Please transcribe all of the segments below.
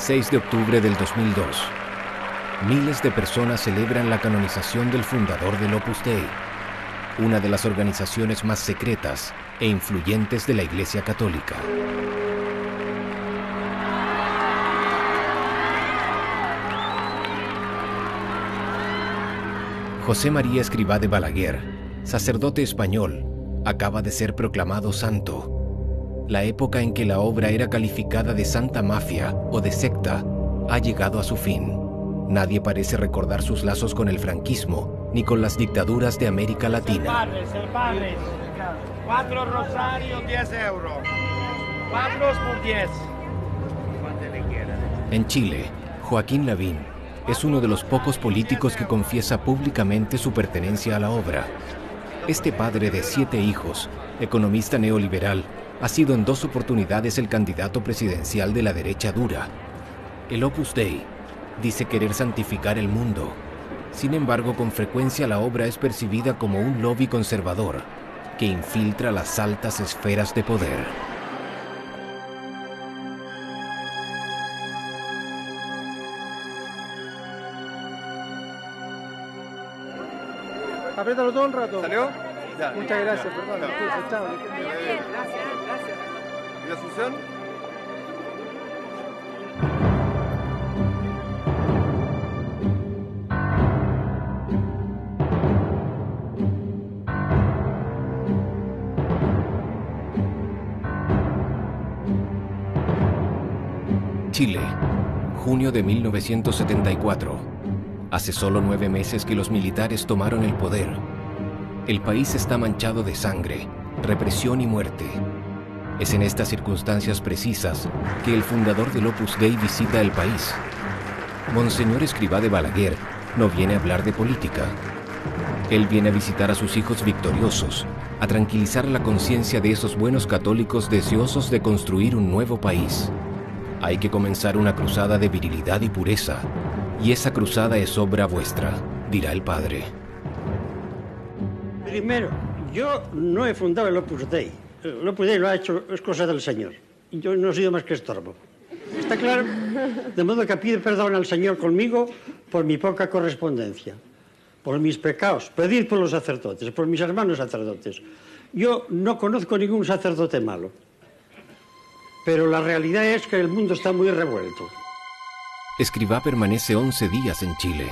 6 de octubre del 2002. Miles de personas celebran la canonización del fundador del Opus Dei, una de las organizaciones más secretas e influyentes de la Iglesia Católica. José María Escrivá de Balaguer, sacerdote español, acaba de ser proclamado santo. La época en que la obra era calificada de santa mafia o de secta ha llegado a su fin. Nadie parece recordar sus lazos con el franquismo ni con las dictaduras de América Latina. El padre. 4 rosarios, 10 euros. 4 por 10. En Chile, Joaquín Lavín es uno de los pocos políticos que confiesa públicamente su pertenencia a la obra. Este padre de 7 hijos, economista neoliberal, ha sido en 2 oportunidades el candidato presidencial de la derecha dura. El Opus Dei dice querer santificar el mundo. Sin embargo, con frecuencia la obra es percibida como un lobby conservador que infiltra las altas esferas de poder. Apriétalo todo el rato. ¿Salió? Ya. Muchas gracias, perdón. Chao. Gracias. ¿Y la Asunción? Chile, junio de 1974. Hace solo 9 meses que los militares tomaron el poder. El país está manchado de sangre, represión y muerte. Es en estas circunstancias precisas que el fundador del Opus Dei visita el país. Monseñor Escrivá de Balaguer no viene a hablar de política. Él viene a visitar a sus hijos victoriosos, a tranquilizar la conciencia de esos buenos católicos deseosos de construir un nuevo país. Hay que comenzar una cruzada de virilidad y pureza, y esa cruzada es obra vuestra, dirá el padre. Primero, yo no he fundado el Opus Dei. El Opus Dei lo ha hecho, es cosa del Señor. Y yo no he sido más que estorbo. ¿Está claro? De modo que pide perdón al Señor conmigo por mi poca correspondencia, por mis pecados, pedir por los sacerdotes, por mis hermanos sacerdotes. Yo no conozco ningún sacerdote malo. Pero la realidad es que el mundo está muy revuelto. Escrivá permanece 11 días en Chile.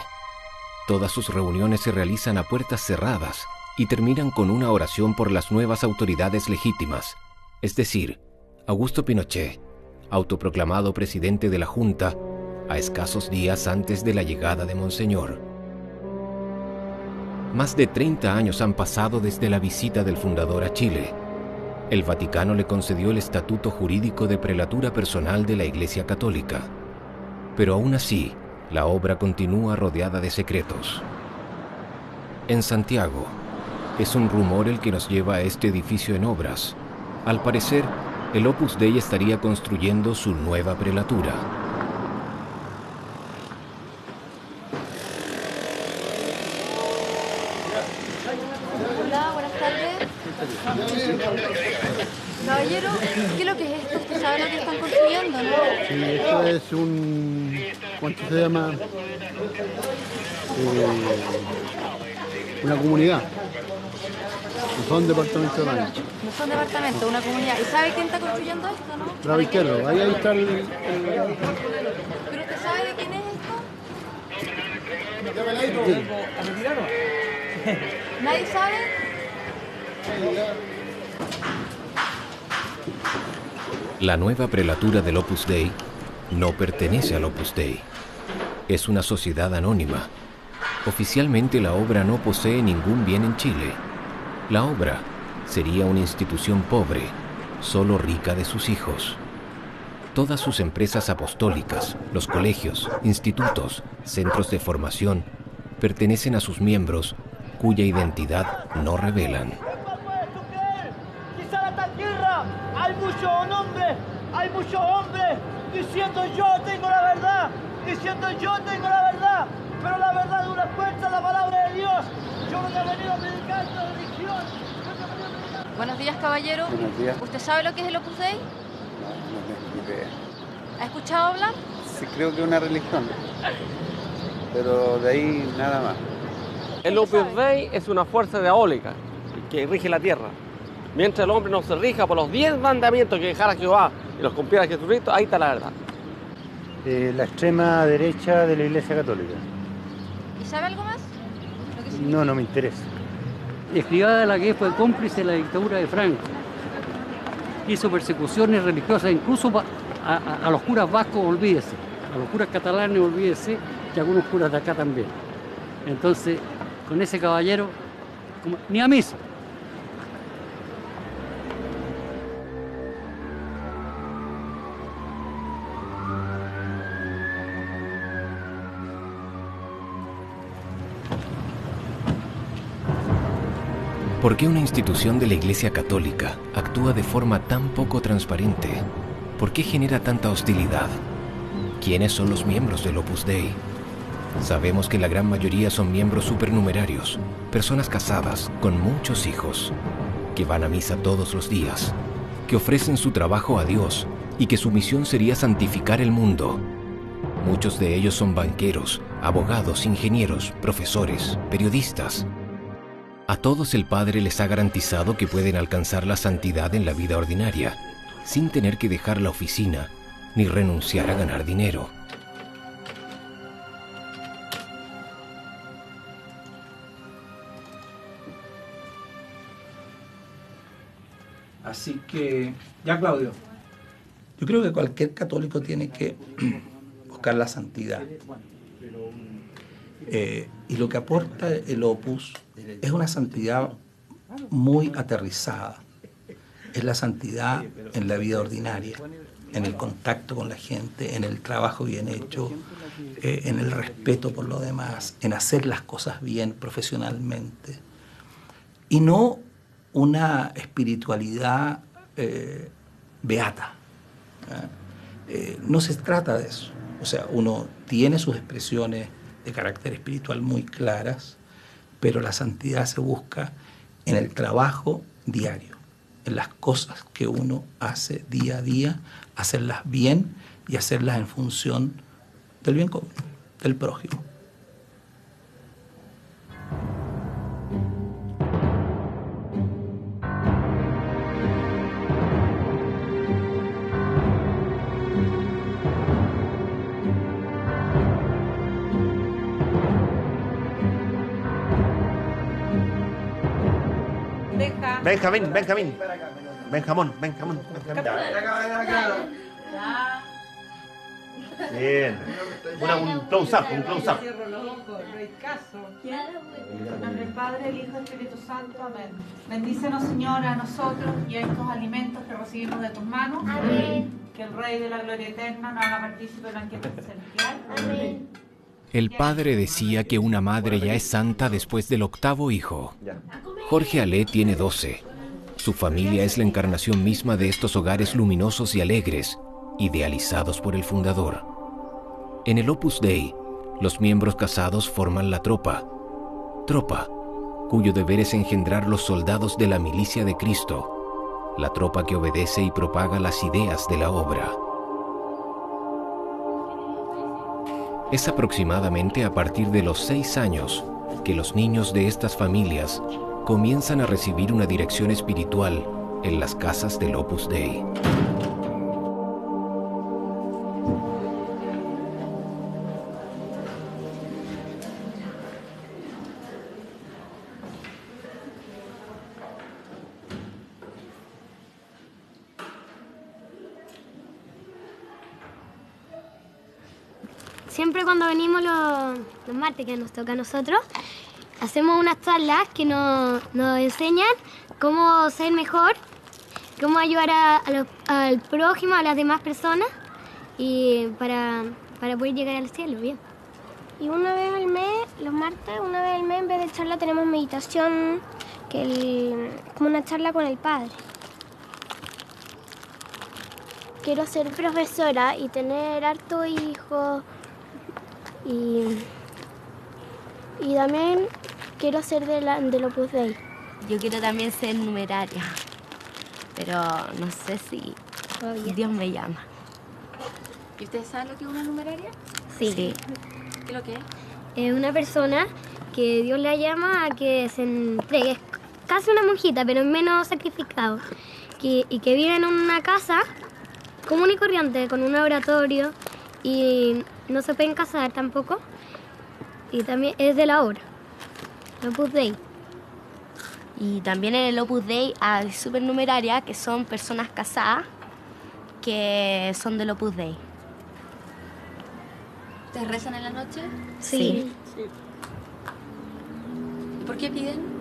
Todas sus reuniones se realizan a puertas cerradas y terminan con una oración por las nuevas autoridades legítimas, es decir, Augusto Pinochet, autoproclamado presidente de la Junta, a escasos días antes de la llegada de Monseñor. Más de 30 años han pasado desde la visita del fundador a Chile. El Vaticano le concedió el estatuto jurídico de prelatura personal de la Iglesia Católica. Pero aún así, la obra continúa rodeada de secretos. En Santiago, es un rumor el que nos lleva a este edificio en obras. Al parecer, el Opus Dei estaría construyendo su nueva prelatura. Hola, buenas tardes. Caballero, ¿qué es lo que es esto? ¿Usted sabe lo que están construyendo, no? Sí, esto es un... ¿Cuánto se llama? Una comunidad. No son departamentos de baño. No son departamentos, una comunidad. ¿Y sabe quién está construyendo esto, no? Bravo izquierdo, ahí está el... ¿Pero usted sabe de quién es esto? ¿Nadie sabe? La nueva prelatura del Opus Dei no pertenece al Opus Dei. Es una sociedad anónima. Oficialmente la obra no posee ningún bien en Chile. La obra sería una institución pobre, solo rica de sus hijos. Todas sus empresas apostólicas, los colegios, institutos, centros de formación, pertenecen a sus miembros, cuya identidad no revelan. Quizá la tierra hay muchos hombres diciendo yo tengo la verdad, pero la verdad es una fuerza, la palabra de Dios. Yo no he venido a predicar esta religión. Buenos días, caballero. Buenos días. ¿Usted sabe lo que es el Opus Dei? No tengo ni idea. ¿Ha escuchado hablar? sí creo que es una religión, pero de ahí nada más. El Opus Dei es una fuerza diabólica que rige la tierra. Mientras el hombre no se rija por los 10 mandamientos que dejara Jehová y los cumpliera Jesucristo, ahí está la verdad. La extrema derecha de la Iglesia Católica. ¿Y sabe algo más? No me interesa. Escribá la que fue cómplice de la dictadura de Franco. Hizo persecuciones religiosas, incluso a los curas vascos, olvídese. A los curas catalanes, olvídese, y a algunos curas de acá también. Entonces, con ese caballero, ni a misa. ¿Por qué una institución de la Iglesia Católica actúa de forma tan poco transparente? ¿Por qué genera tanta hostilidad? ¿Quiénes son los miembros del Opus Dei? Sabemos que la gran mayoría son miembros supernumerarios, personas casadas, con muchos hijos, que van a misa todos los días, que ofrecen su trabajo a Dios y que su misión sería santificar el mundo. Muchos de ellos son banqueros, abogados, ingenieros, profesores, periodistas. A todos el Padre les ha garantizado que pueden alcanzar la santidad en la vida ordinaria, sin tener que dejar la oficina ni renunciar a ganar dinero. Así que, ya Claudio. Yo creo que cualquier católico tiene que buscar la santidad. Y lo que aporta el Opus es una santidad muy aterrizada. Es la santidad en la vida ordinaria, en el contacto con la gente, en el trabajo bien hecho, en el respeto por lo demás, en hacer las cosas bien profesionalmente. Y no una espiritualidad beata. No se trata de eso. O sea, uno tiene sus expresiones de carácter espiritual muy claras, pero la santidad se busca en el trabajo diario, en las cosas que uno hace día a día, hacerlas bien y hacerlas en función del bien común, del prójimo. Benjamín. Benjamón. Bien. Un close-up. En nombre del Padre, el Hijo y el Espíritu Santo. Amén. Bendícenos, Señor, a nosotros y a estos alimentos que recibimos de tus manos. Amén. Que el Rey de la Gloria Eterna nos haga partícipe del banquete celestial. Amén. El padre decía que una madre ya es santa después del 8º hijo. Jorge Alé tiene 12. Su familia es la encarnación misma de estos hogares luminosos y alegres, idealizados por el fundador. En el Opus Dei, los miembros casados forman la tropa, cuyo deber es engendrar los soldados de la milicia de Cristo, la tropa que obedece y propaga las ideas de la obra. Es aproximadamente a partir de los 6 años que los niños de estas familias comienzan a recibir una dirección espiritual en las casas del Opus Dei. Siempre cuando venimos los martes que nos toca a nosotros, hacemos unas charlas que nos enseñan cómo ser mejor, cómo ayudar al prójimo, a las demás personas, y para poder llegar al cielo, bien. Y una vez al mes, los martes, una vez al mes, en vez de charla tenemos meditación, como una charla con el Padre. Quiero ser profesora y tener harto hijos. Y también quiero ser del Opus Dei. Yo quiero también ser numeraria, pero no sé si Dios me llama. ¿Y ustedes saben lo que es una numeraria? Sí. ¿Qué es lo que es? Es una persona que Dios la llama a que se entregue. Es casi una monjita, pero menos sacrificado. Y que vive en una casa común y corriente, con un oratorio, y no se pueden casar tampoco. Y también es de la obra, el Opus Dei. Y también en el Opus Dei hay supernumeraria, que son personas casadas que son del Opus Dei. ¿Ustedes rezan en la noche? Sí. ¿Y por qué piden?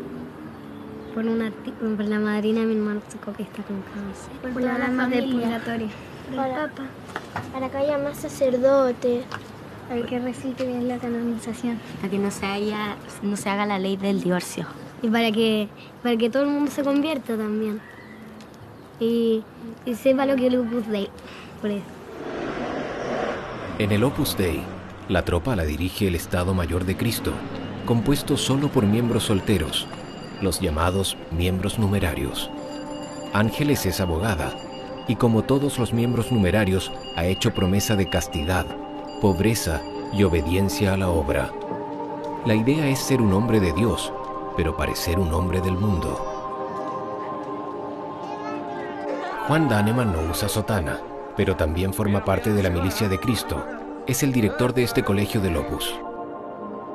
Por la madrina de mi hermano que está con cáncer. Por las almas del purgatorio. Para Papa. Para que haya más sacerdotes. Para que recite bien la canonización. Para que no se haga la ley del divorcio. Y para que todo el mundo se convierta también. Y sepa lo que es el Opus Dei. Por eso. En el Opus Dei, la tropa la dirige el Estado Mayor de Cristo, compuesto solo por miembros solteros, los llamados miembros numerarios. Ángeles es abogada, y como todos los miembros numerarios, ha hecho promesa de castidad, pobreza y obediencia a la obra. La idea es ser un hombre de Dios, pero parecer un hombre del mundo. Juan Daneman no usa sotana, pero también forma parte de la Milicia de Cristo. Es el director de este colegio del Opus.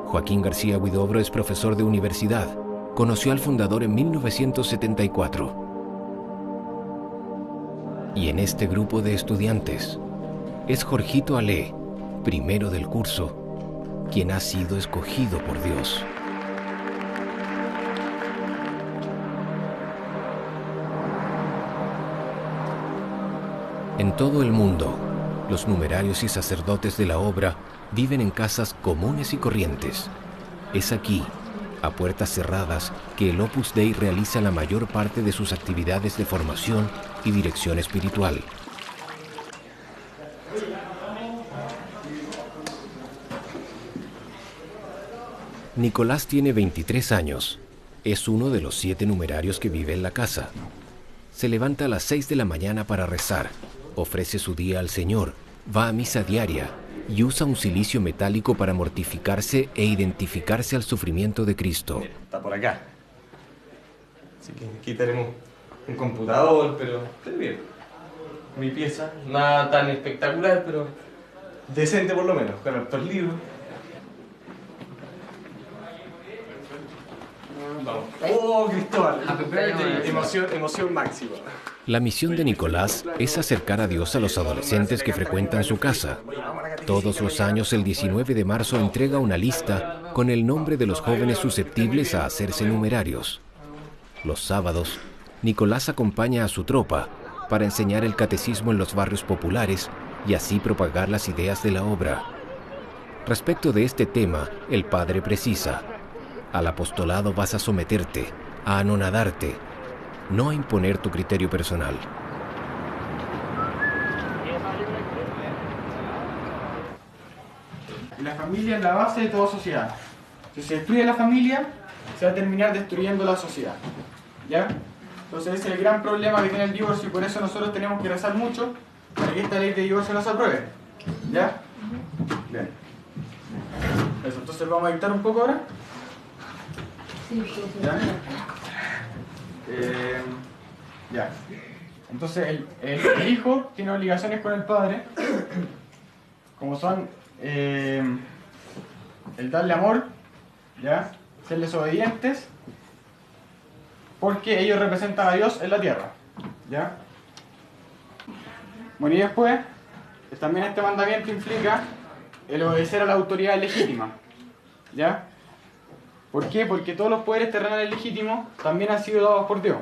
Joaquín García Huidobro es profesor de universidad. Conoció al fundador en 1974. Y en este grupo de estudiantes es Jorgito Alé, primero del curso, quien ha sido escogido por Dios. En todo el mundo, los numerarios y sacerdotes de la obra viven en casas comunes y corrientes. Es aquí, a puertas cerradas, que el Opus Dei realiza la mayor parte de sus actividades de formación y dirección espiritual. Nicolás tiene 23 años. Es uno de los 7 numerarios que vive en la casa. Se levanta a las 6 de la mañana para rezar, ofrece su día al Señor, va a misa diaria y usa un cilicio metálico para mortificarse e identificarse al sufrimiento de Cristo. Está por acá. Así que aquí tenemos un computador, pero bien. Mi pieza, nada tan espectacular, pero decente por lo menos, con hartos libros. Vamos. ¡Oh, Cristóbal! Emoción máxima. La misión de Nicolás es acercar a Dios a los adolescentes que frecuentan su casa. Todos los años, el 19 de marzo, entrega una lista con el nombre de los jóvenes susceptibles a hacerse numerarios. Los sábados, Nicolás acompaña a su tropa para enseñar el catecismo en los barrios populares y así propagar las ideas de la obra. Respecto de este tema, el padre precisa: al apostolado vas a someterte, a anonadarte, no a imponer tu criterio personal. La familia es la base de toda sociedad. Si se destruye la familia, se va a terminar destruyendo la sociedad. ¿Ya? Entonces ese es el gran problema que tiene el divorcio, y por eso nosotros tenemos que rezar mucho para que esta ley de divorcio no se apruebe. ¿Ya? Bien. Eso, entonces vamos a dictar un poco ahora. ¿Ya? Ya. Entonces el hijo tiene obligaciones con el padre, como son el darle amor, ¿ya? Serles obedientes, porque ellos representan a Dios en la tierra, ¿ya? Bueno, y después también este mandamiento implica el obedecer a la autoridad legítima, ¿ya? ¿Por qué? Porque todos los poderes terrenales legítimos también han sido dados por Dios.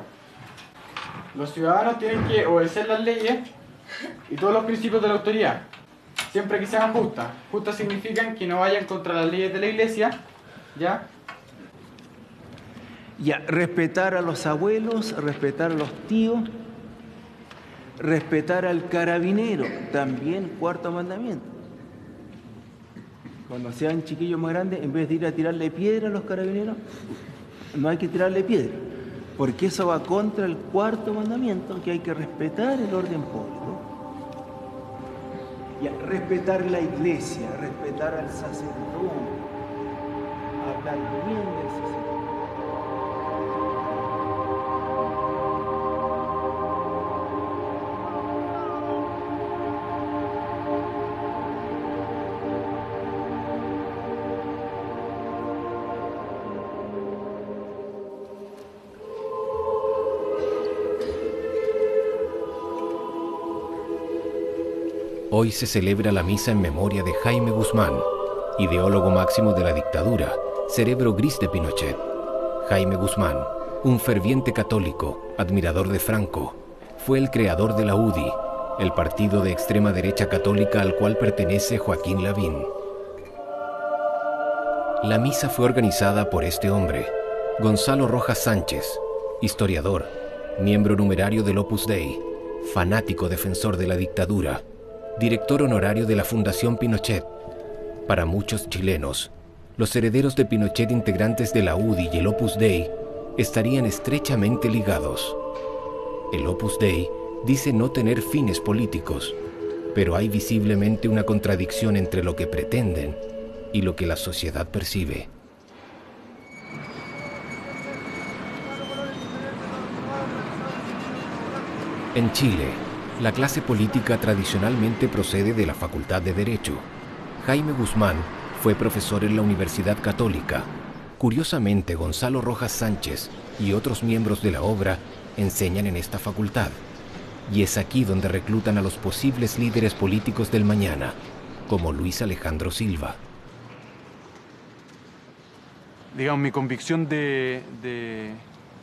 Los ciudadanos tienen que obedecer las leyes y todos los principios de la autoridad, siempre que sean justas. Justas significan que no vayan contra las leyes de la iglesia, ¿ya? Ya, respetar a los abuelos, respetar a los tíos, respetar al carabinero, también cuarto mandamiento. Cuando sean chiquillos más grandes, en vez de ir a tirarle piedra a los carabineros, no hay que tirarle piedra, porque eso va contra el cuarto mandamiento, que hay que respetar el orden público. Y a respetar la iglesia, respetar al sacerdote, hablar bien del sacerdote. Hoy se celebra la misa en memoria de Jaime Guzmán, ideólogo máximo de la dictadura, cerebro gris de Pinochet. Jaime Guzmán, un ferviente católico, admirador de Franco, fue el creador de la UDI, el partido de extrema derecha católica al cual pertenece Joaquín Lavín. La misa fue organizada por este hombre, Gonzalo Rojas Sánchez, historiador, miembro numerario del Opus Dei, fanático defensor de la dictadura, director honorario de la Fundación Pinochet. Para muchos chilenos, los herederos de Pinochet integrantes de la UDI y el Opus Dei estarían estrechamente ligados. El Opus Dei dice no tener fines políticos, pero hay visiblemente una contradicción entre lo que pretenden y lo que la sociedad percibe. En Chile, la clase política tradicionalmente procede de la Facultad de Derecho. Jaime Guzmán fue profesor en la Universidad Católica. Curiosamente, Gonzalo Rojas Sánchez y otros miembros de la obra enseñan en esta facultad. Y es aquí donde reclutan a los posibles líderes políticos del mañana, como Luis Alejandro Silva. Digamos, mi convicción de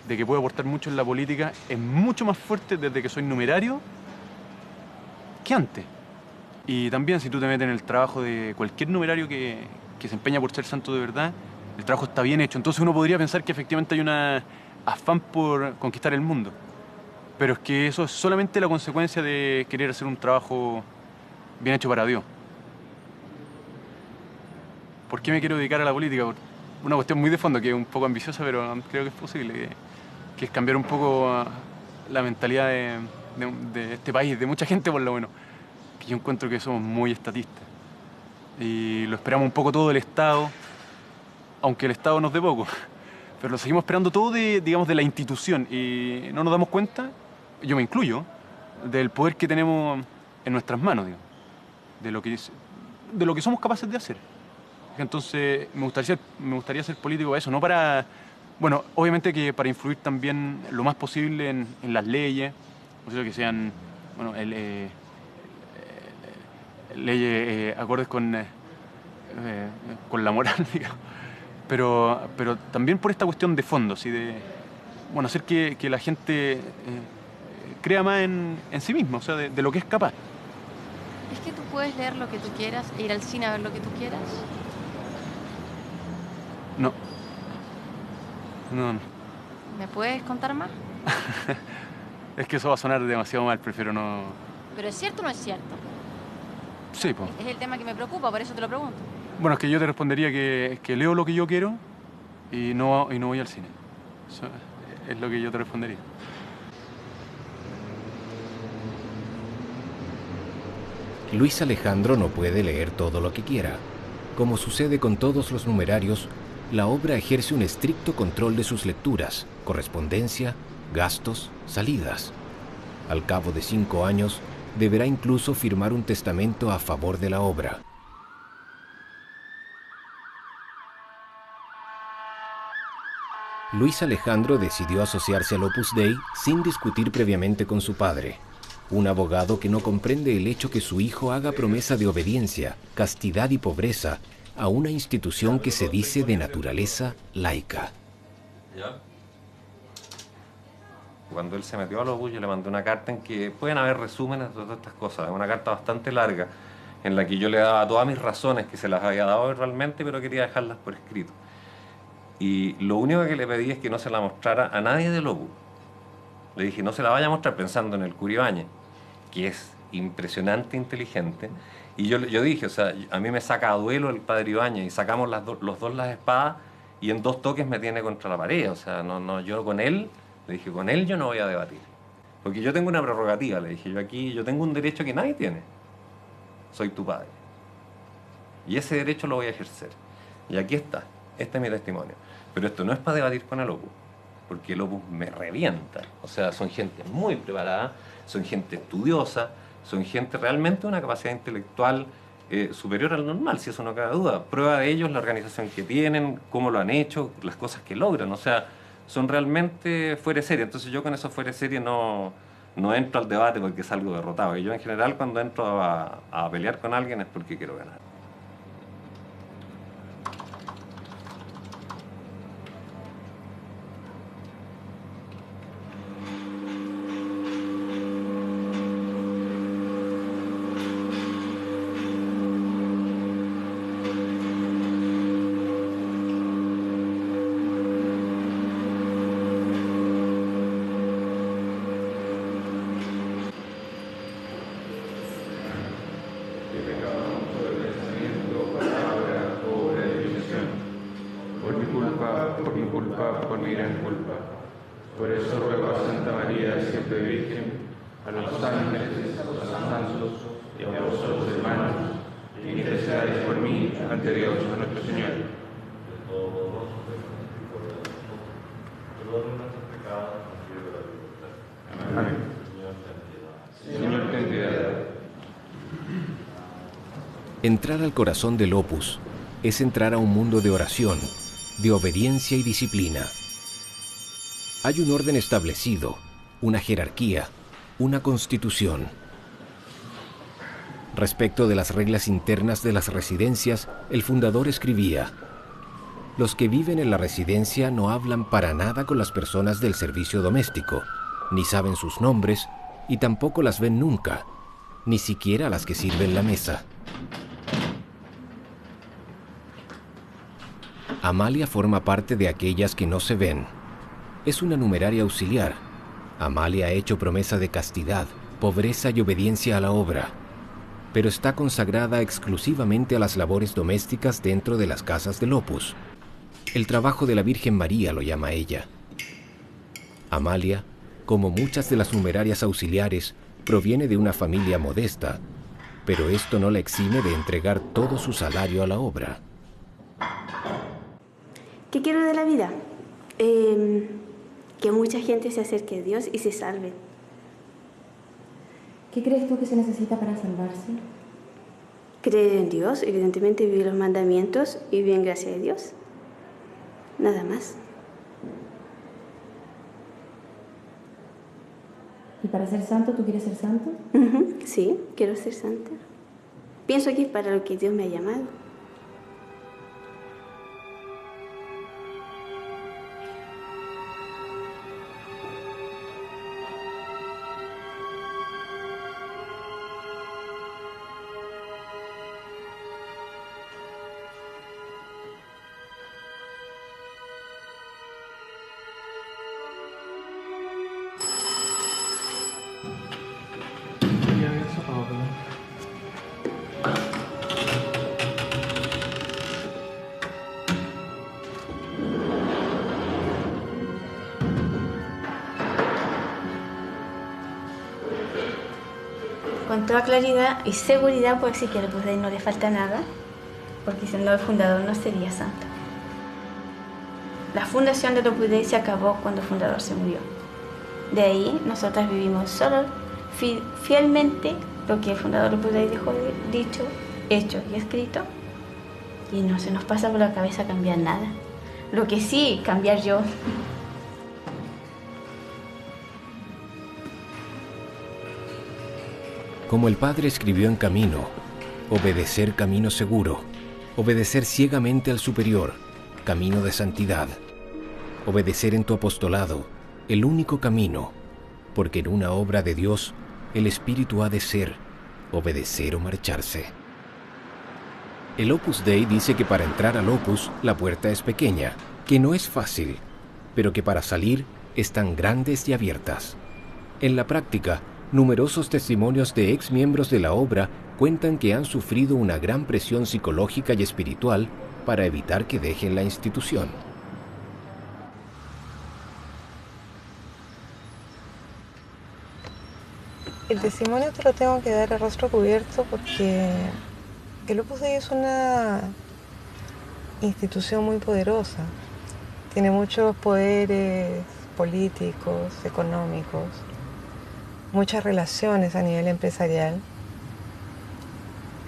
que puedo aportar mucho en la política es mucho más fuerte desde que soy numerario que antes. Y también si tú te metes en el trabajo de cualquier numerario que se empeña por ser santo de verdad, el trabajo está bien hecho. Entonces uno podría pensar que efectivamente hay un afán por conquistar el mundo. Pero es que eso es solamente la consecuencia de querer hacer un trabajo bien hecho para Dios. ¿Por qué me quiero dedicar a la política? Una cuestión muy de fondo, que es un poco ambiciosa, pero creo que es posible, que es cambiar un poco la mentalidad de este país, de mucha gente por lo menos, que yo encuentro que somos muy estatistas. Y lo esperamos un poco todo del Estado, aunque el Estado nos dé poco, pero lo seguimos esperando todo digamos, de la institución, y no nos damos cuenta, yo me incluyo, del poder que tenemos en nuestras manos, digamos, de lo que somos capaces de hacer. Entonces me gustaría ser político para eso, no para... Bueno, obviamente que para influir también lo más posible en las leyes, o sea, que sean bueno, leyes acordes con la moral, digamos. Pero también por esta cuestión de fondo, ¿sí? De bueno, hacer que la gente crea más en sí misma, o sea, de lo que es capaz. ¿Es que tú puedes leer lo que tú quieras e ir al cine a ver lo que tú quieras? No. ¿Me puedes contar más? Es que eso va a sonar demasiado mal, prefiero no... ¿Pero es cierto o no es cierto? Sí, pues. Es el tema que me preocupa, por eso te lo pregunto. Bueno, es que yo te respondería que leo lo que yo quiero y no voy al cine. Eso es lo que yo te respondería. Luis Alejandro no puede leer todo lo que quiera. Como sucede con todos los numerarios, la obra ejerce un estricto control de sus lecturas, correspondencia, gastos, salidas. Al cabo de 5 años, deberá incluso firmar un testamento a favor de la obra. Luis Alejandro decidió asociarse al Opus Dei sin discutir previamente con su padre, un abogado que no comprende el hecho que su hijo haga promesa de obediencia, castidad y pobreza a una institución que se dice de naturaleza laica. Cuando él se metió a los Opus, yo le mandé una carta en que pueden haber resúmenes de todas estas cosas. Es una carta bastante larga en la que yo le daba todas mis razones, que se las había dado verbalmente, pero quería dejarlas por escrito. Y lo único que le pedí es que no se la mostrara a nadie del Opus. Le dije, no se la vaya a mostrar, pensando en el Cura Ibáñez, que es impresionante, inteligente. Y yo dije, o sea, a mí me saca a duelo el padre Ibáñez y sacamos los dos las espadas y en 2 toques me tiene contra la pared. O sea, yo con él, le dije, con él yo no voy a debatir. Porque yo tengo una prerrogativa, le dije, yo tengo un derecho que nadie tiene. soy tu padre. Y ese derecho lo voy a ejercer. Y aquí está, este es mi testimonio. Pero esto no es para debatir con el Opus, porque el Opus me revienta. O sea, son gente muy preparada, son gente estudiosa, son gente realmente de una capacidad intelectual superior al normal, si eso no cabe duda. Prueba de ello es la organización que tienen, cómo lo han hecho, las cosas que logran. O sea, son realmente fuera de serie. Entonces yo con eso fuera de serie no entro al debate porque salgo derrotado. Y yo en general cuando entro a pelear con alguien es porque quiero ganar. Por mi gran culpa. Por eso ruego a Santa María, siempre Virgen, a los ángeles, a los santos y a vosotros, hermanos, que intercedáis por mí ante Dios nuestro Señor. Amén. Señor, ten piedad. Entrar al corazón del Opus es entrar a un mundo de oración, de obediencia y disciplina. Hay un orden establecido, una jerarquía, una constitución. Respecto de las reglas internas de las residencias, el fundador escribía: los que viven en la residencia no hablan para nada con las personas del servicio doméstico, ni saben sus nombres, y tampoco las ven nunca, ni siquiera las que sirven la mesa. Amalia forma parte de aquellas que no se ven. Es una numeraria auxiliar. Amalia ha hecho promesa de castidad, pobreza y obediencia a la obra, pero está consagrada exclusivamente a las labores domésticas dentro de las casas del Opus. El trabajo de la Virgen María lo llama ella. Amalia, como muchas de las numerarias auxiliares, proviene de una familia modesta, pero esto no la exime de entregar todo su salario a la obra. ¿Qué quiero de la vida? Que mucha gente se acerque a Dios y se salve. ¿Qué crees tú que se necesita para salvarse? Creer en Dios, evidentemente vivir los mandamientos y vivir en gracia de Dios. Nada más. ¿Y para ser santo, tú quieres ser santo? Sí, quiero ser santa. Pienso que es para lo que Dios me ha llamado. Con toda claridad y seguridad puedo decir que al Opus Dei no le falta nada, porque si no el fundador no sería santo. La fundación del Opus Dei se acabó cuando el fundador se murió. De ahí nosotras vivimos solo fielmente lo que el fundador del Opus Dei dejó dicho, hecho y escrito, y no se nos pasa por la cabeza cambiar nada. Lo que sí, cambiar yo. Como el Padre escribió en Camino, obedecer camino seguro, obedecer ciegamente al superior, camino de santidad, obedecer en tu apostolado, el único camino, porque en una obra de Dios el Espíritu ha de ser, obedecer o marcharse. El Opus Dei dice que para entrar al Opus la puerta es pequeña, que no es fácil, pero que para salir están grandes y abiertas. En la práctica, numerosos testimonios de ex miembros de la obra cuentan que han sufrido una gran presión psicológica y espiritual para evitar que dejen la institución. El testimonio te lo tengo que dar a rostro cubierto porque el Opus Dei es una institución muy poderosa. Tiene muchos poderes políticos, económicos, muchas relaciones a nivel empresarial.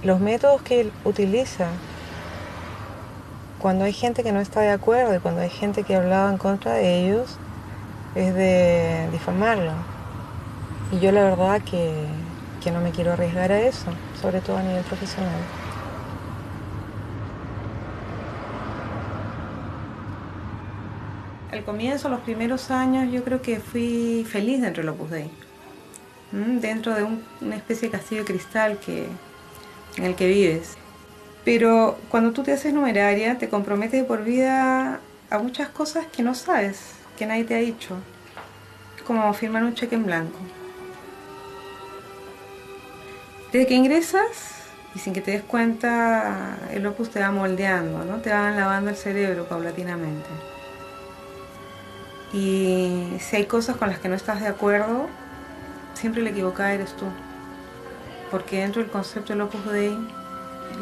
Los métodos que él utiliza cuando hay gente que no está de acuerdo y cuando hay gente que hablaba en contra de ellos es de difamarlo. Y yo la verdad que no me quiero arriesgar a eso, sobre todo a nivel profesional. Al comienzo, los primeros años, yo creo que fui feliz dentro del Opus Dei. Dentro de una especie de castillo de cristal en el que vives. Pero cuando tú te haces numeraria, te comprometes de por vida a muchas cosas que no sabes, que nadie te ha dicho. Es como firmar un cheque en blanco. Desde que ingresas, y sin que te des cuenta, el Opus te va moldeando, ¿no? Te van lavando el cerebro paulatinamente. Y si hay cosas con las que no estás de acuerdo, siempre la equivocada eres tú. Porque dentro del concepto del Opus Dei,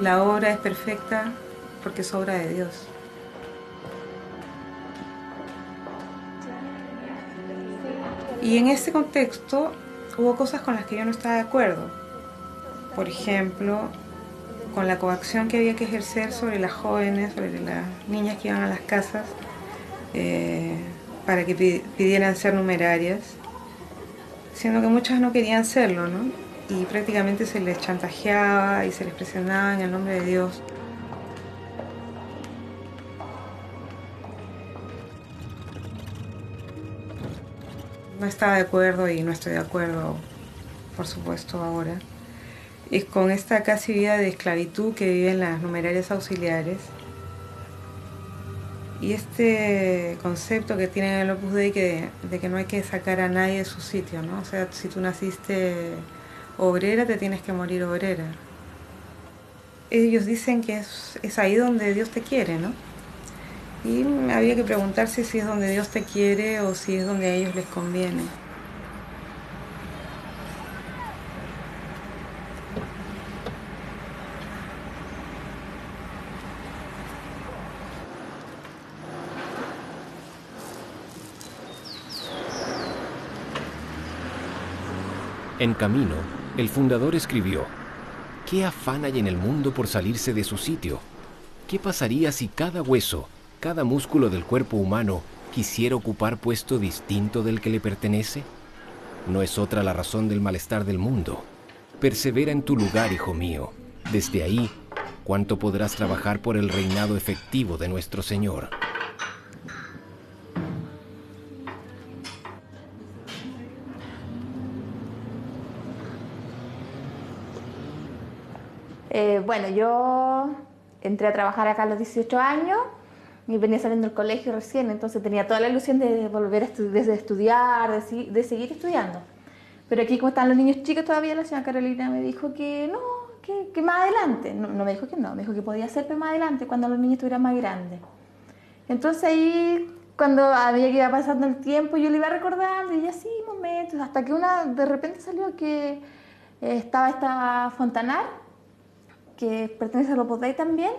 la obra es perfecta porque es obra de Dios. Y en ese contexto hubo cosas con las que yo no estaba de acuerdo. Por ejemplo, con la coacción que había que ejercer sobre las jóvenes, sobre las niñas que iban a las casas para que pidieran ser numerarias, siendo que muchas no querían serlo, ¿no? Y prácticamente se les chantajeaba y se les presionaba en el nombre de Dios. No estaba de acuerdo y no estoy de acuerdo, por supuesto, ahora. Y con esta casi vida de esclavitud que viven las numerarias auxiliares. Y este concepto que tiene el Opus Dei de que no hay que sacar a nadie de su sitio, ¿no? O sea, si tú naciste obrera, te tienes que morir obrera. Ellos dicen que es ahí donde Dios te quiere, ¿no? Y había que preguntarse si es donde Dios te quiere o si es donde a ellos les conviene. En Camino, el fundador escribió: ¿qué afán hay en el mundo por salirse de su sitio? ¿Qué pasaría si cada hueso, cada músculo del cuerpo humano quisiera ocupar puesto distinto del que le pertenece? No es otra la razón del malestar del mundo. Persevera en tu lugar, hijo mío. Desde ahí, ¿cuánto podrás trabajar por el reinado efectivo de nuestro Señor? Bueno, yo entré a trabajar acá a los 18 años y venía saliendo del colegio recién, entonces tenía toda la ilusión de volver a estudiar, de seguir estudiando. Pero aquí, como están los niños chicos todavía, la señora Carolina me dijo que no, que más adelante. No me dijo que no, me dijo que podía ser más adelante, cuando los niños estuvieran más grandes. Entonces ahí, cuando a medida que iba pasando el tiempo, yo le iba recordando y así momentos, hasta que de repente salió que estaba esta Fontanar, que pertenece al Opus Dei también,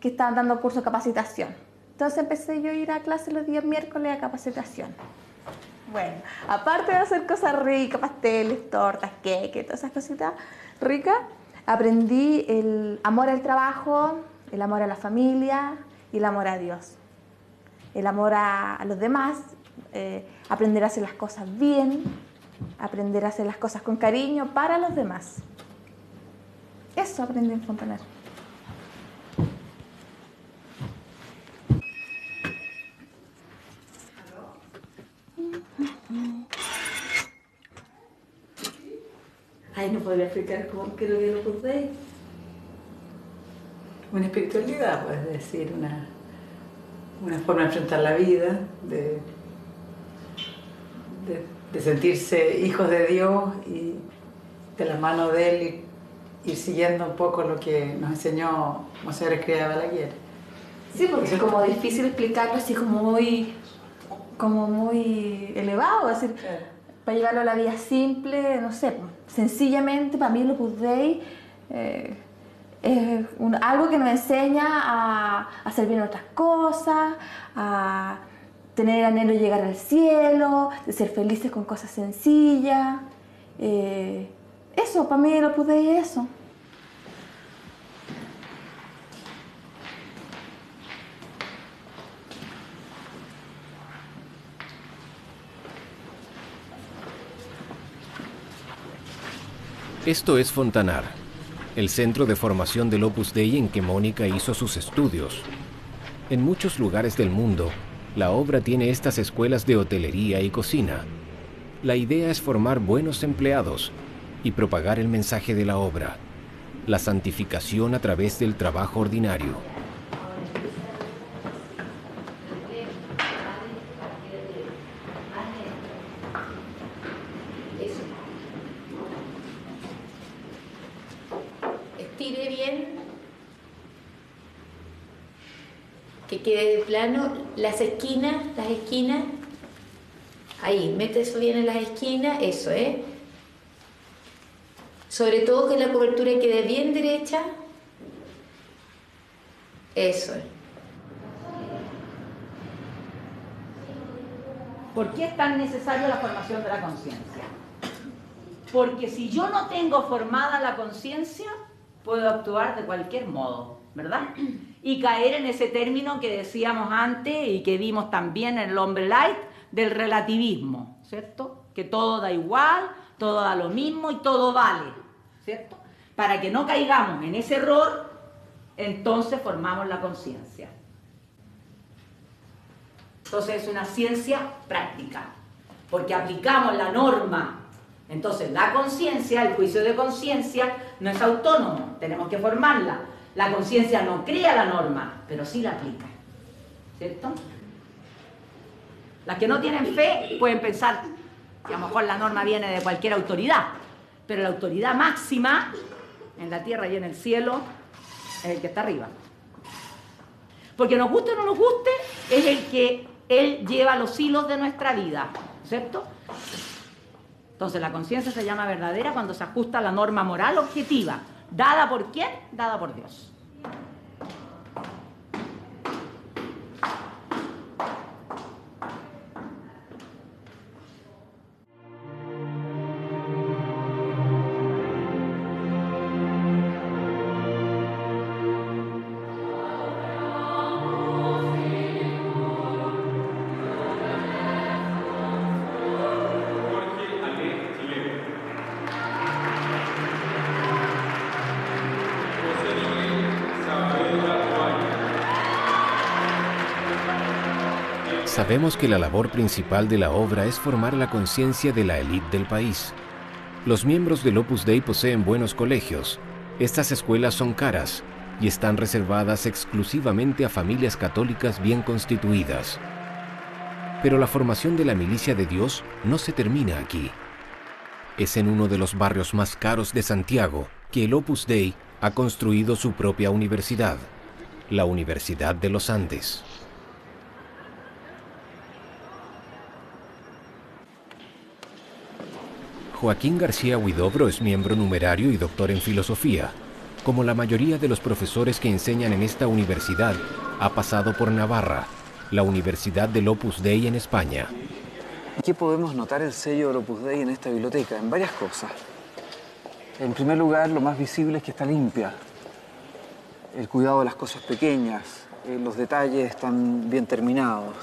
que estaban dando curso de capacitación. Entonces empecé yo a ir a clase los días miércoles a capacitación. Bueno, aparte de hacer cosas ricas, pasteles, tortas, queques, todas esas cositas ricas, aprendí el amor al trabajo, el amor a la familia y el amor a Dios. El amor a los demás, aprender a hacer las cosas bien, aprender a hacer las cosas con cariño para los demás. Eso aprendí en Fontanar. Ay, no podría explicar cómo creo que lo puse. Una espiritualidad, pues, es decir, una forma de enfrentar la vida, de sentirse hijos de Dios y de la mano de Él y ir siguiendo un poco lo que nos enseñó Monseñor Escrivá de Balaguer. Sí, porque es como difícil explicarlo así como muy elevado, es decir, para llevarlo a la vida simple, no sé, sencillamente para mí el Opus Dei es algo que nos enseña a hacer bien otras cosas, a tener el anhelo de llegar al cielo, de ser felices con cosas sencillas. Eso, para mí el Opus Dei es eso. Esto es Fontanar, el centro de formación del Opus Dei en que Mónica hizo sus estudios. En muchos lugares del mundo, la obra tiene estas escuelas de hotelería y cocina. La idea es formar buenos empleados y propagar el mensaje de la obra, la santificación a través del trabajo ordinario. Estire bien, que quede de plano, las esquinas, ahí, mete eso bien en las esquinas, eso, sobre todo que la cobertura quede bien derecha, eso. ¿Por qué es tan necesaria la formación de la conciencia? Porque si yo no tengo formada la conciencia, puedo actuar de cualquier modo, ¿verdad? Y caer en ese término que decíamos antes y que vimos también en el hombre light, del relativismo, ¿cierto? Que todo da igual, todo da lo mismo y todo vale, ¿cierto? Para que no caigamos en ese error, entonces formamos la conciencia. Entonces es una ciencia práctica, porque aplicamos la norma. Entonces la conciencia, el juicio de conciencia, no es autónomo, tenemos que formarla. La conciencia no crea la norma, pero sí la aplica, ¿cierto? Las que no tienen fe pueden pensar que a lo mejor la norma viene de cualquier autoridad, pero la autoridad máxima en la tierra y en el cielo es el que está arriba. Porque nos guste o no nos guste, es el que Él lleva los hilos de nuestra vida, ¿cierto? Entonces la conciencia se llama verdadera cuando se ajusta a la norma moral objetiva. ¿Dada por quién? Dada por Dios. Sabemos que la labor principal de la obra es formar la conciencia de la élite del país. Los miembros del Opus Dei poseen buenos colegios. Estas escuelas son caras y están reservadas exclusivamente a familias católicas bien constituidas. Pero la formación de la milicia de Dios no se termina aquí. Es en uno de los barrios más caros de Santiago que el Opus Dei ha construido su propia universidad, la Universidad de los Andes. Joaquín García Huidobro es miembro numerario y doctor en filosofía. Como la mayoría de los profesores que enseñan en esta universidad, ha pasado por Navarra, la Universidad del Opus Dei en España. Aquí podemos notar el sello del Opus Dei en esta biblioteca, en varias cosas. En primer lugar, lo más visible es que está limpia. El cuidado de las cosas pequeñas, los detalles están bien terminados.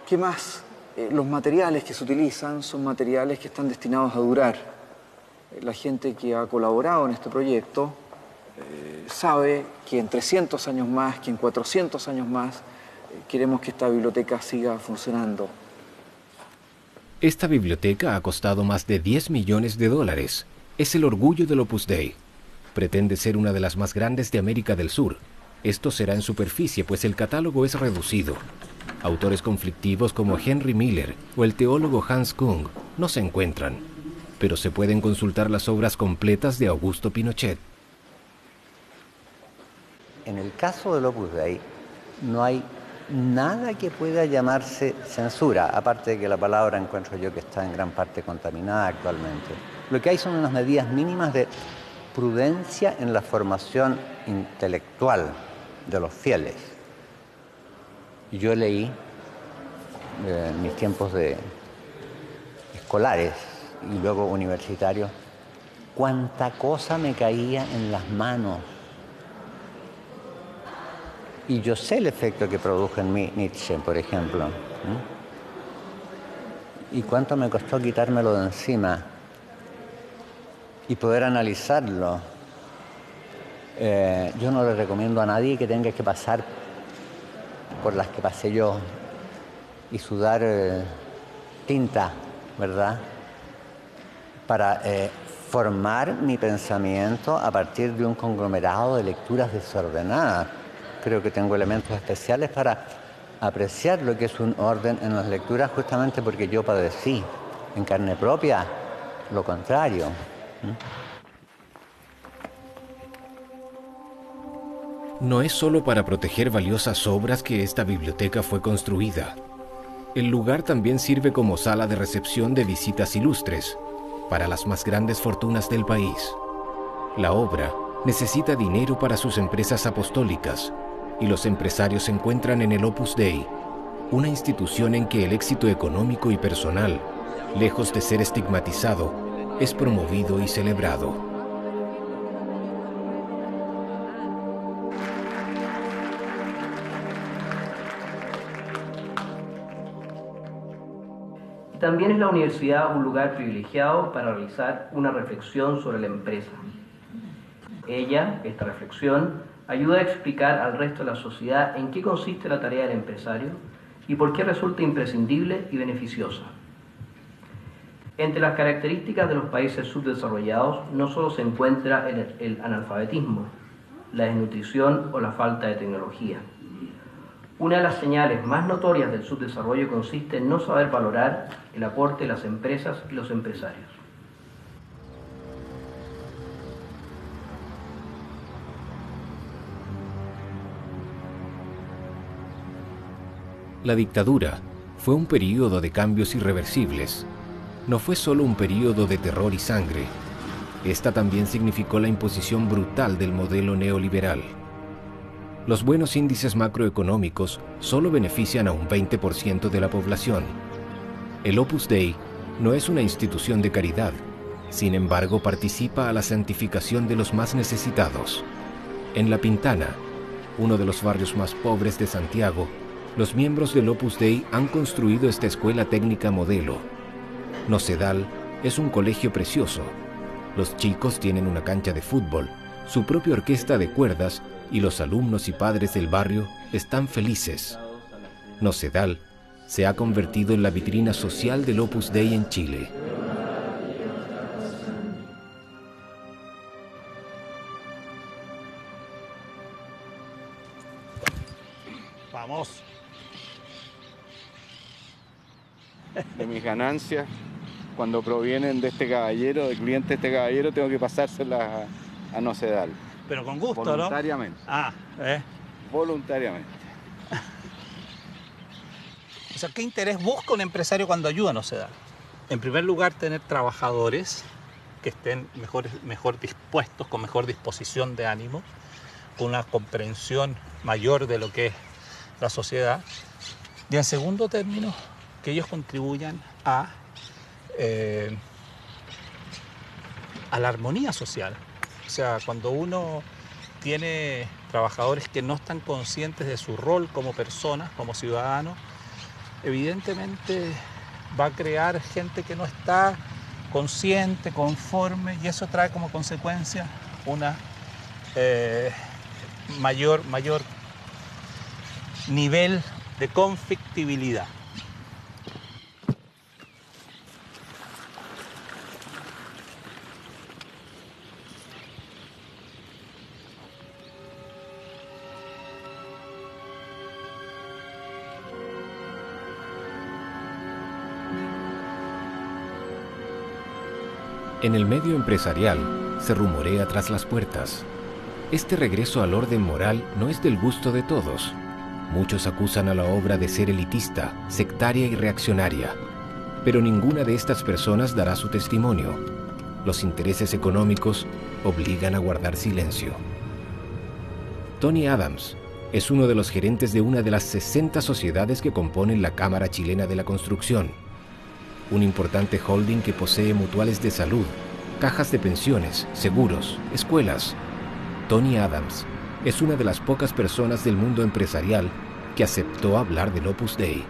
¿Qué más? Los materiales que se utilizan son materiales que están destinados a durar. La gente que ha colaborado en este proyecto sabe que en 300 años más, que en 400 años más, queremos que esta biblioteca siga funcionando. Esta biblioteca ha costado más de $10 millones. Es el orgullo del Opus Dei. Pretende ser una de las más grandes de América del Sur. Esto será en superficie, pues el catálogo es reducido. Autores conflictivos como Henry Miller o el teólogo Hans Kung no se encuentran, pero se pueden consultar las obras completas de Augusto Pinochet. En el caso del Opus Dei no hay nada que pueda llamarse censura, aparte de que la palabra encuentro yo que está en gran parte contaminada actualmente. Lo que hay son unas medidas mínimas de prudencia en la formación intelectual de los fieles. Yo leí en mis tiempos de escolares y luego universitarios cuánta cosa me caía en las manos. Y yo sé el efecto que produjo en mí Nietzsche, por ejemplo. Y cuánto me costó quitármelo de encima y poder analizarlo. Yo no le recomiendo a nadie que tenga que pasar por las que pasé yo y sudar tinta, ¿verdad? Para formar mi pensamiento a partir de un conglomerado de lecturas desordenadas. Creo que tengo elementos especiales para apreciar lo que es un orden en las lecturas, justamente porque yo padecí en carne propia lo contrario. No es solo para proteger valiosas obras que esta biblioteca fue construida. El lugar también sirve como sala de recepción de visitas ilustres para las más grandes fortunas del país. La obra necesita dinero para sus empresas apostólicas y los empresarios se encuentran en el Opus Dei, una institución en que el éxito económico y personal, lejos de ser estigmatizado, es promovido y celebrado. También es la universidad un lugar privilegiado para realizar una reflexión sobre la empresa. Esta reflexión, ayuda a explicar al resto de la sociedad en qué consiste la tarea del empresario y por qué resulta imprescindible y beneficiosa. Entre las características de los países subdesarrollados no solo se encuentra el analfabetismo, la desnutrición o la falta de tecnología. Una de las señales más notorias del subdesarrollo consiste en no saber valorar el aporte de las empresas y los empresarios. La dictadura fue un período de cambios irreversibles. No fue solo un período de terror y sangre. Esta también significó la imposición brutal del modelo neoliberal. Los buenos índices macroeconómicos solo benefician a un 20% de la población. El Opus Dei no es una institución de caridad, sin embargo participa a la santificación de los más necesitados. En La Pintana, uno de los barrios más pobres de Santiago, los miembros del Opus Dei han construido esta escuela técnica modelo. Nocedal es un colegio precioso. Los chicos tienen una cancha de fútbol, su propia orquesta de cuerdas y los alumnos y padres del barrio están felices. Nocedal se ha convertido en la vitrina social del Opus Dei en Chile. Vamos. De mis ganancias, cuando provienen de este caballero, del cliente de este caballero, tengo que pasárselas a Nocedal. Pero con gusto, voluntariamente. ¿No? Voluntariamente. O sea, ¿qué interés busca un empresario cuando ayuda a Nocedal? En primer lugar, tener trabajadores que estén mejor dispuestos, con mejor disposición de ánimo, con una comprensión mayor de lo que es la sociedad. Y en segundo término, que ellos contribuyan a la armonía social. O sea, cuando uno tiene trabajadores que no están conscientes de su rol como personas, como ciudadanos, evidentemente va a crear gente que no está consciente, conforme, y eso trae como consecuencia una mayor nivel de conflictibilidad. En el medio empresarial se rumorea tras las puertas. Este regreso al orden moral no es del gusto de todos. Muchos acusan a la obra de ser elitista, sectaria y reaccionaria, pero ninguna de estas personas dará su testimonio. Los intereses económicos obligan a guardar silencio. Tony Adams es uno de los gerentes de una de las 60 sociedades que componen la Cámara Chilena de la Construcción, un importante holding que posee mutuales de salud, cajas de pensiones, seguros, escuelas. Tony Adams es una de las pocas personas del mundo empresarial que aceptó hablar del Opus Dei.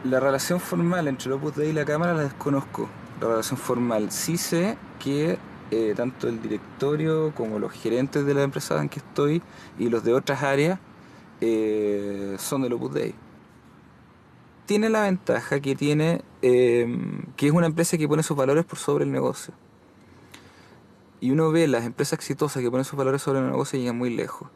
La relación formal entre el Opus Dei y la Cámara la desconozco. La relación formal sí sé que tanto el directorio como los gerentes de la empresa en que estoy y los de otras áreas son del Opus Dei. Tiene la ventaja que tiene que es una empresa que pone sus valores por sobre el negocio. Y uno ve las empresas exitosas que ponen sus valores sobre el negocio y llegan muy lejos.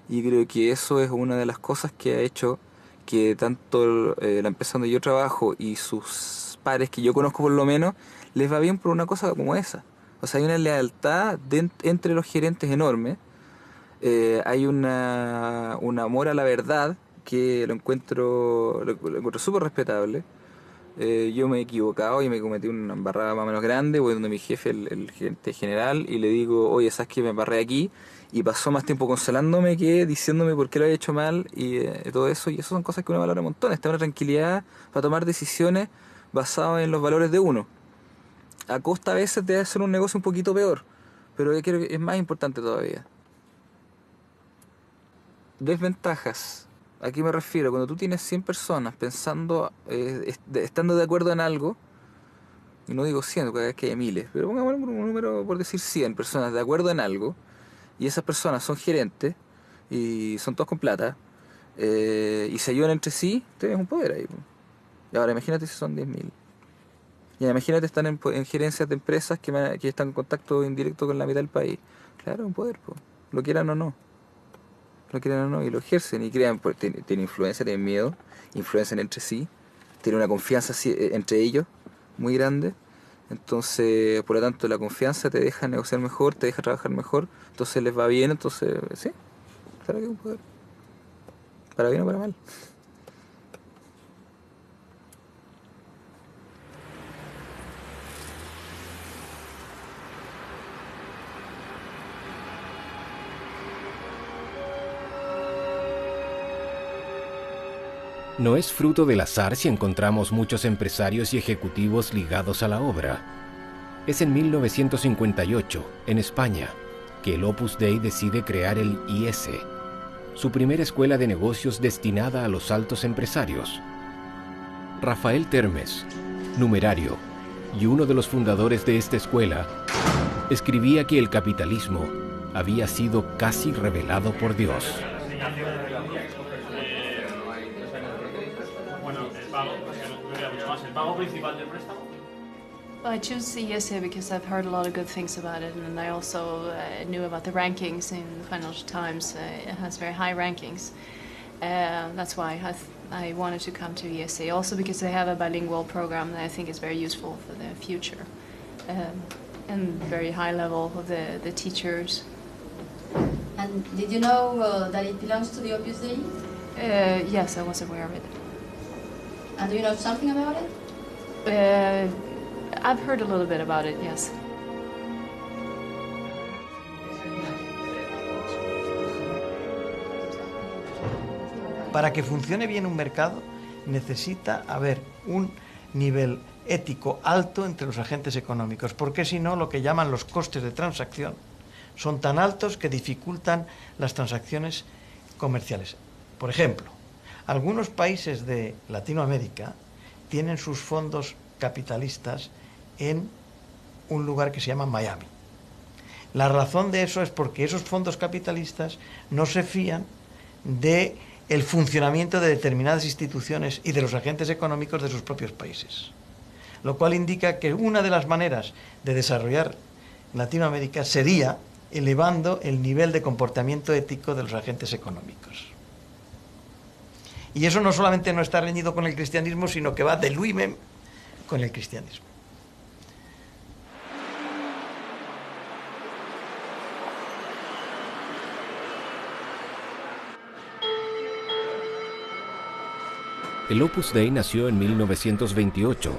Y creo que eso es una de las cosas que ha hecho que tanto la empresa donde yo trabajo y sus pares que yo conozco por lo menos, les va bien por una cosa como esa. O sea, hay una lealtad entre los gerentes enorme, hay un amor a la verdad que lo encuentro súper respetable. Yo me he equivocado y me cometí una embarrada más o menos grande, voy donde mi jefe, el gerente general, y le digo, oye, ¿sabes qué? Me embarré aquí, y pasó más tiempo consolándome que diciéndome por qué lo había hecho mal y todo eso, y eso son cosas que uno valora un montón. Está una tranquilidad para tomar decisiones basadas en los valores de uno, a costa a veces de hacer un negocio un poquito peor, pero yo creo que es más importante todavía. Desventajas. ¿A qué me refiero? Cuando tú tienes 100 personas pensando, estando de acuerdo en algo, y no digo 100, porque es que hay miles, pero pongamos un número por decir 100 personas de acuerdo en algo, y esas personas son gerentes, y son todos con plata, y se ayudan entre sí, tienes un poder ahí. Y ahora imagínate si son 10.000. Y imagínate están en gerencias de empresas que están en contacto indirecto con la mitad del país. Claro, un poder, lo quieran o no. Lo quieren o no, y lo ejercen y crean, pues, tienen influencia, tienen miedo, influencian entre sí, tienen una confianza entre ellos muy grande. Entonces, por lo tanto, la confianza te deja negociar mejor, te deja trabajar mejor, entonces les va bien, entonces, sí, claro que es un poder, para bien o para mal. No es fruto del azar si encontramos muchos empresarios y ejecutivos ligados a la obra. Es en 1958, en España, que el Opus Dei decide crear el IS, su primera escuela de negocios destinada a los altos empresarios. Rafael Termes, numerario y uno de los fundadores de esta escuela, escribía que el capitalismo había sido casi revelado por Dios. Well, I choose ESA because I've heard a lot of good things about it, and I also knew about the rankings in the Financial Times. It has very high rankings. That's why I wanted to come to ESA. Also because they have a bilingual program that I think is very useful for the future. And very high level of the teachers. And did you know that it belongs to the Opus Dei? Yes, I was aware of it. And do you know something about it? I've heard a little bit about it, yes. Para que funcione bien un mercado, necesita haber un nivel ético alto entre los agentes económicos, porque si no, lo que llaman los costes de transacción son tan altos que dificultan las transacciones comerciales. Por ejemplo, algunos países de Latinoamérica tienen sus fondos capitalistas en un lugar que se llama Miami. La razón de eso es porque esos fondos capitalistas no se fían de el funcionamiento de determinadas instituciones y de los agentes económicos de sus propios países. Lo cual indica que una de las maneras de desarrollar Latinoamérica sería elevando el nivel de comportamiento ético de los agentes económicos. Y eso no solamente no está reñido con el cristianismo, sino que va de luimem con el cristianismo. El Opus Dei nació en 1928,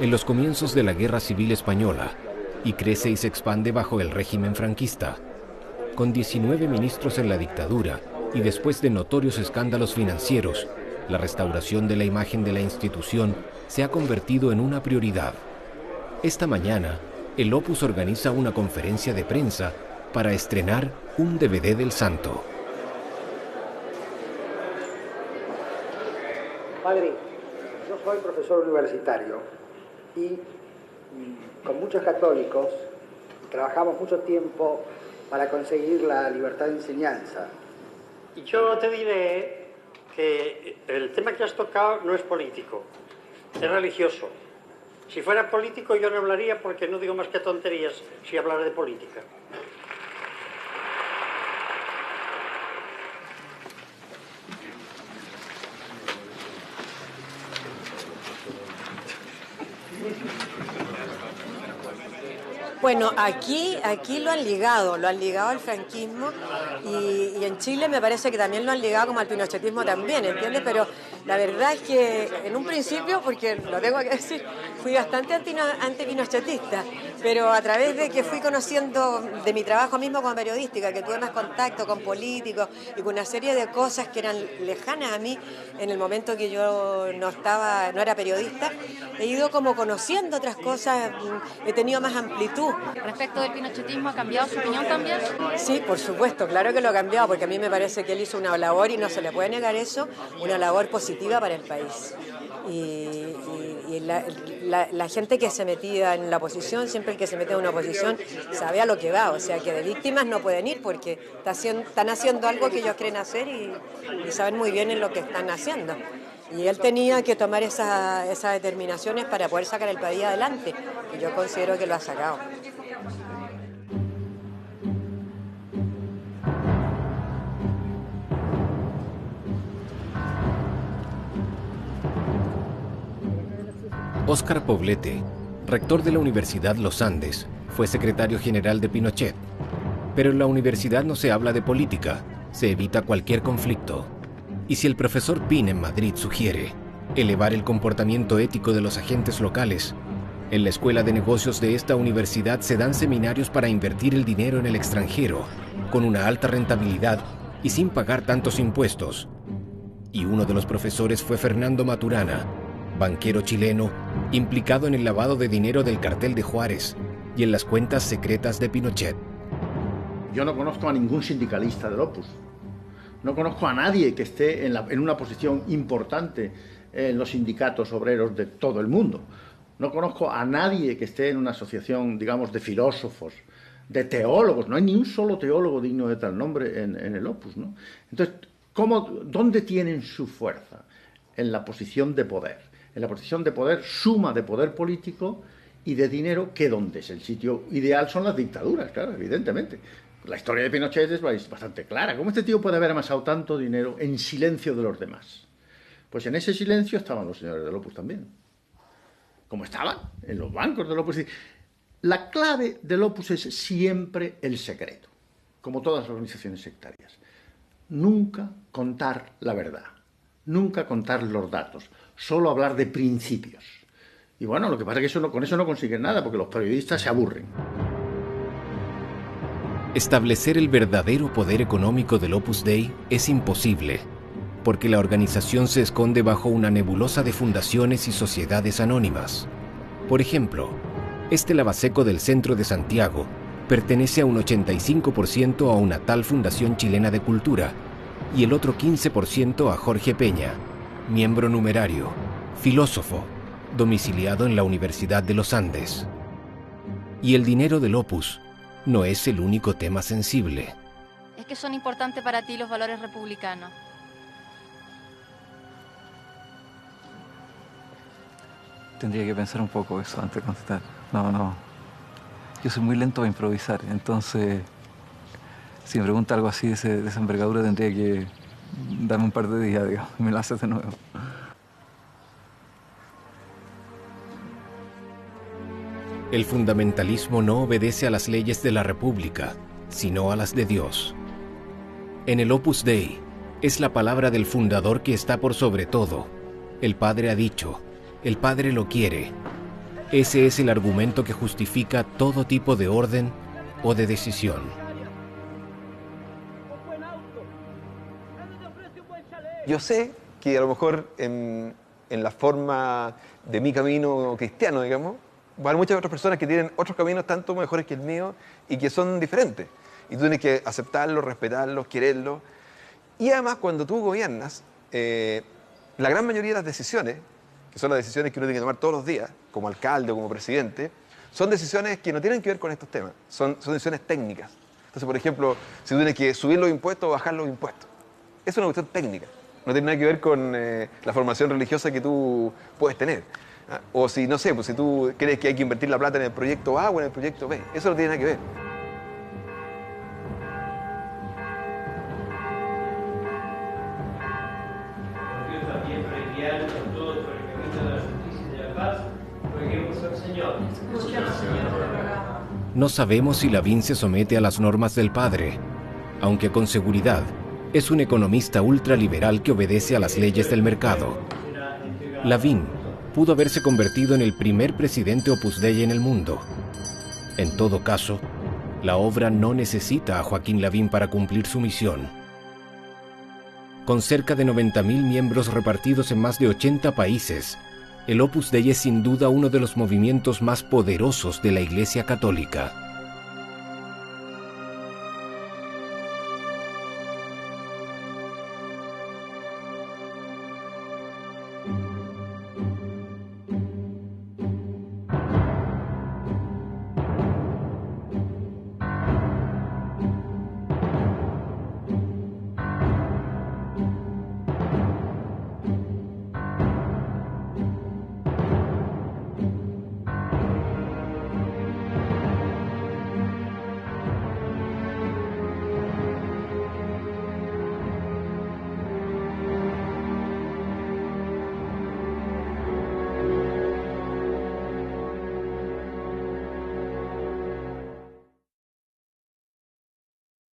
en los comienzos de la Guerra Civil Española, y crece y se expande bajo el régimen franquista. Con 19 ministros en la dictadura y después de notorios escándalos financieros, la restauración de la imagen de la institución se ha convertido en una prioridad. Esta mañana, el Opus organiza una conferencia de prensa para estrenar un DVD del santo. Padre, yo soy profesor universitario y con muchos católicos trabajamos mucho tiempo para conseguir la libertad de enseñanza. Y yo te diré que el tema que has tocado no es político, es religioso. Si fuera político yo no hablaría porque no digo más que tonterías si hablara de política. Bueno, aquí lo han ligado al franquismo y en Chile me parece que también lo han ligado como al pinochetismo también, ¿entiendes? Pero la verdad es que en un principio, porque lo tengo que decir, fui bastante antipinochetista, pero a través de que fui conociendo de mi trabajo mismo como periodística, que tuve más contacto con políticos y con una serie de cosas que eran lejanas a mí en el momento que yo no era periodista, he ido como conociendo otras cosas, he tenido más amplitud. Respecto del pinochetismo, ¿ha cambiado su opinión también? Sí, por supuesto, claro que lo ha cambiado, porque a mí me parece que él hizo una labor, y no se le puede negar eso, una labor positiva para el país. Y la gente que se metía en la oposición, siempre el que se mete en una oposición sabe a lo que va, o sea que de víctimas no pueden ir porque están haciendo algo que ellos creen hacer y saben muy bien en lo que están haciendo. Y él tenía que tomar esas determinaciones para poder sacar el país adelante, y yo considero que lo ha sacado. Óscar Poblete, rector de la Universidad Los Andes, fue secretario general de Pinochet. Pero en la universidad no se habla de política, se evita cualquier conflicto. Y si el profesor Pin en Madrid sugiere elevar el comportamiento ético de los agentes locales, en la Escuela de Negocios de esta universidad se dan seminarios para invertir el dinero en el extranjero, con una alta rentabilidad y sin pagar tantos impuestos. Y uno de los profesores fue Fernando Maturana, banquero chileno, implicado en el lavado de dinero del cartel de Juárez y en las cuentas secretas de Pinochet. Yo no conozco a ningún sindicalista del Opus. No conozco a nadie que esté en una posición importante en los sindicatos obreros de todo el mundo. No conozco a nadie que esté en una asociación, digamos, de filósofos, de teólogos. No hay ni un solo teólogo digno de tal nombre en el Opus, ¿no? Entonces, ¿dónde tienen su fuerza? En la posición de poder. En la posición de poder, suma de poder político y de dinero, que donde es el sitio ideal son las dictaduras, claro, evidentemente. La historia de Pinochet es bastante clara. ¿Cómo este tío puede haber amasado tanto dinero en silencio de los demás? Pues en ese silencio estaban los señores del Opus también. Como estaban en los bancos del Opus. La clave del Opus es siempre el secreto, como todas las organizaciones sectarias. Nunca contar la verdad, nunca contar los datos, solo hablar de principios. Y bueno, lo que pasa es que con eso no consiguen nada, porque los periodistas se aburren. Establecer el verdadero poder económico del Opus Dei es imposible, porque la organización se esconde bajo una nebulosa de fundaciones y sociedades anónimas. Por ejemplo, este lavaseco del centro de Santiago pertenece a un 85% a una tal Fundación Chilena de Cultura y el otro 15% a Jorge Peña, miembro numerario, filósofo, domiciliado en la Universidad de los Andes. Y el dinero del Opus no es el único tema sensible. Es que son importantes para ti los valores republicanos. Tendría que pensar un poco eso antes de contestar. No. Yo soy muy lento para improvisar, entonces si me pregunta algo así de esa envergadura tendría que darme un par de días, digamos, y me lo haces de nuevo. El fundamentalismo no obedece a las leyes de la República, sino a las de Dios. En el Opus Dei es la palabra del fundador que está por sobre todo, El Padre ha dicho, el Padre lo quiere. Ese es el argumento que justifica todo tipo de orden o de decisión. Yo sé que a lo mejor en la forma de mi camino cristiano, digamos, va a haber muchas otras personas que tienen otros caminos tanto mejores que el mío y que son diferentes. Y tú tienes que aceptarlos, respetarlos, quererlos. Y además, cuando tú gobiernas, la gran mayoría de las decisiones, que son las decisiones que uno tiene que tomar todos los días, como alcalde o como presidente, son decisiones que no tienen que ver con estos temas, son decisiones técnicas. Entonces, por ejemplo, si tú tienes que subir los impuestos o bajar los impuestos, es una cuestión técnica, no tiene nada que ver con la formación religiosa que tú puedes tener. O si, no sé, pues si tú crees que hay que invertir la plata en el proyecto A o en el proyecto B, eso no tiene nada que ver. No sabemos si Lavín se somete a las normas del Padre, aunque con seguridad es un economista ultraliberal que obedece a las leyes del mercado. Lavín pudo haberse convertido en el primer presidente Opus Dei en el mundo. En todo caso, la obra no necesita a Joaquín Lavín para cumplir su misión. Con cerca de 90.000 miembros repartidos en más de 80 países, el Opus Dei es sin duda uno de los movimientos más poderosos de la Iglesia Católica.